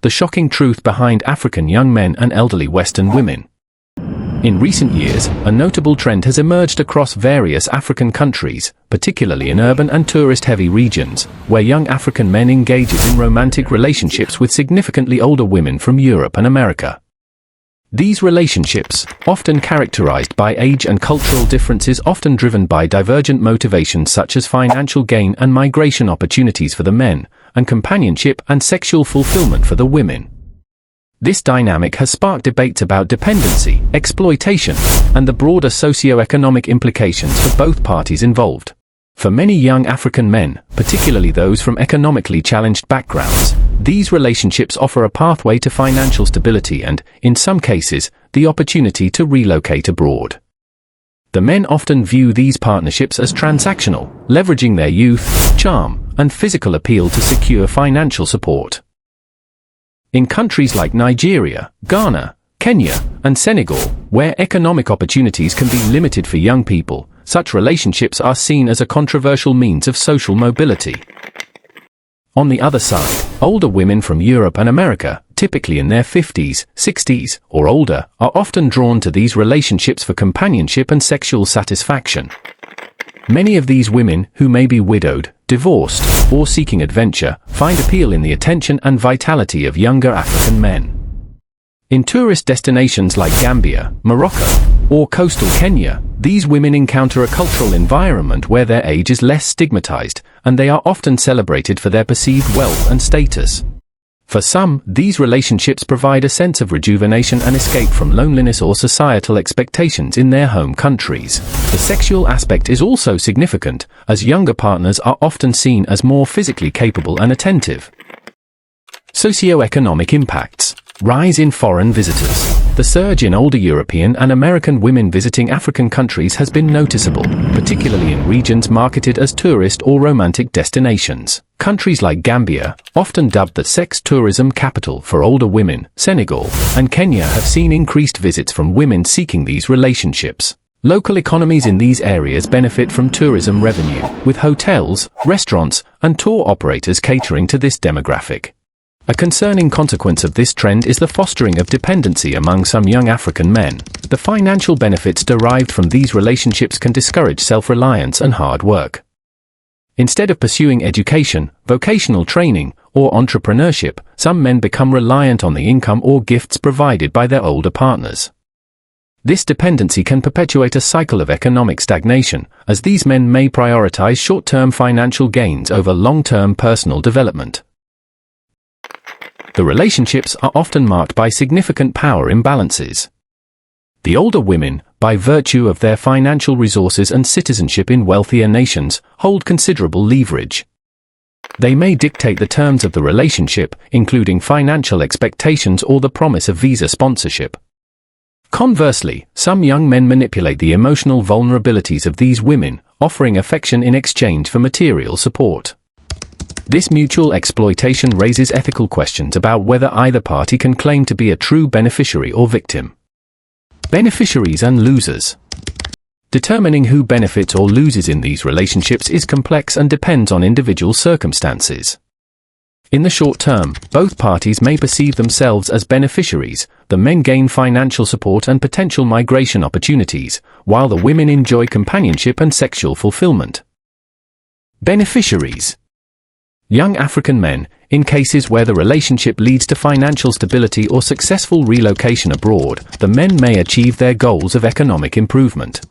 the shocking truth behind African young men and elderly Western women. In recent years, a notable trend has emerged across various African countries, particularly in urban and tourist-heavy regions, where young African men engage in romantic relationships with significantly older women from Europe and America. These relationships, often characterized by age and cultural differences, often driven by divergent motivations such as financial gain and migration opportunities for the men, and companionship and sexual fulfillment for the women. This dynamic has sparked debates about dependency, exploitation, and the broader socio-economic implications for both parties involved. For many young African men, particularly those from economically challenged backgrounds, these relationships offer a pathway to financial stability and, in some cases, the opportunity to relocate abroad. The men often view these partnerships as transactional, leveraging their youth, charm, and physical appeal to secure financial support. In countries like Nigeria, Ghana, Kenya, and Senegal, where economic opportunities can be limited for young people, such relationships are seen as a controversial means of social mobility. On the other side, older women from Europe and America, typically in their 50s, 60s, or older, are often drawn to these relationships for companionship and sexual satisfaction. Many of these women, who may be widowed, divorced, or seeking adventure, find appeal in the attention and vitality of younger African men. In tourist destinations like Gambia, Morocco, or coastal Kenya, these women encounter a cultural environment where their age is less stigmatized, and they are often celebrated for their perceived wealth and status. For some, these relationships provide a sense of rejuvenation and escape from loneliness or societal expectations in their home countries. The sexual aspect is also significant, as younger partners are often seen as more physically capable and attentive. Socioeconomic impacts. Rise in foreign visitors. The surge in older European and American women visiting African countries has been noticeable, particularly in regions marketed as tourist or romantic destinations. Countries like Gambia, often dubbed the sex tourism capital for older women, Senegal, and Kenya have seen increased visits from women seeking these relationships. Local economies in these areas benefit from tourism revenue, with hotels, restaurants, and tour operators catering to this demographic. A concerning consequence of this trend is the fostering of dependency among some young African men. The financial benefits derived from these relationships can discourage self-reliance and hard work. Instead of pursuing education, vocational training, or entrepreneurship, some men become reliant on the income or gifts provided by their older partners. This dependency can perpetuate a cycle of economic stagnation, as these men may prioritize short-term financial gains over long-term personal development. The relationships are often marked by significant power imbalances. The older women, by virtue of their financial resources and citizenship in wealthier nations, hold considerable leverage. They may dictate the terms of the relationship, including financial expectations or the promise of visa sponsorship. Conversely, some young men manipulate the emotional vulnerabilities of these women, offering affection in exchange for material support. This mutual exploitation raises ethical questions about whether either party can claim to be a true beneficiary or victim. Beneficiaries and losers. Determining who benefits or loses in these relationships is complex and depends on individual circumstances. In the short term, both parties may perceive themselves as beneficiaries. The men gain financial support and potential migration opportunities, while the women enjoy companionship and sexual fulfillment. Beneficiaries. Young African men, in cases where the relationship leads to financial stability or successful relocation abroad, the men may achieve their goals of economic improvement.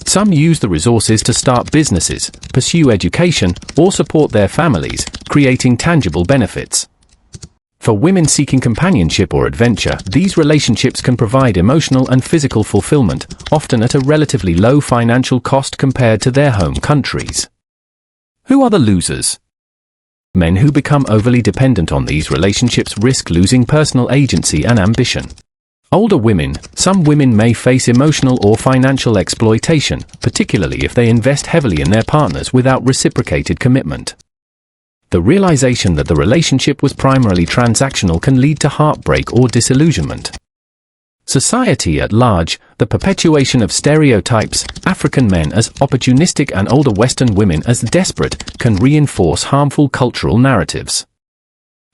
Some use the resources to start businesses, pursue education, or support their families, creating tangible benefits. For women seeking companionship or adventure, these relationships can provide emotional and physical fulfillment, often at a relatively low financial cost compared to their home countries. Who are the losers? Men who become overly dependent on these relationships risk losing personal agency and ambition. Older women. Some women may face emotional or financial exploitation, particularly if they invest heavily in their partners without reciprocated commitment. The realization that the relationship was primarily transactional can lead to heartbreak or disillusionment. Society at large. The perpetuation of stereotypes, African men as opportunistic and older Western women as desperate, can reinforce harmful cultural narratives.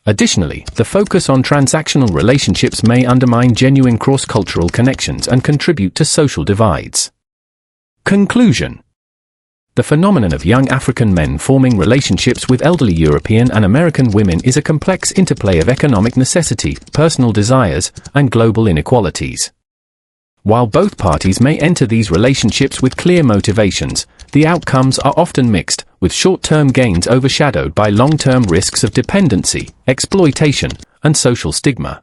Additionally, the focus on transactional relationships may undermine genuine cross-cultural connections and contribute to social divides. Conclusion. The phenomenon of young African men forming relationships with elderly European and American women is a complex interplay of economic necessity, personal desires, and global inequalities. While both parties may enter these relationships with clear motivations, the outcomes are often mixed, with short-term gains overshadowed by long-term risks of dependency, exploitation, and social stigma.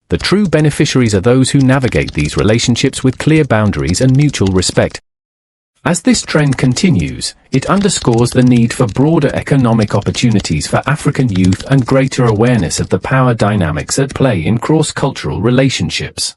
The true beneficiaries are those who navigate these relationships with clear boundaries and mutual respect. As this trend continues, it underscores the need for broader economic opportunities for African youth and greater awareness of the power dynamics at play in cross-cultural relationships.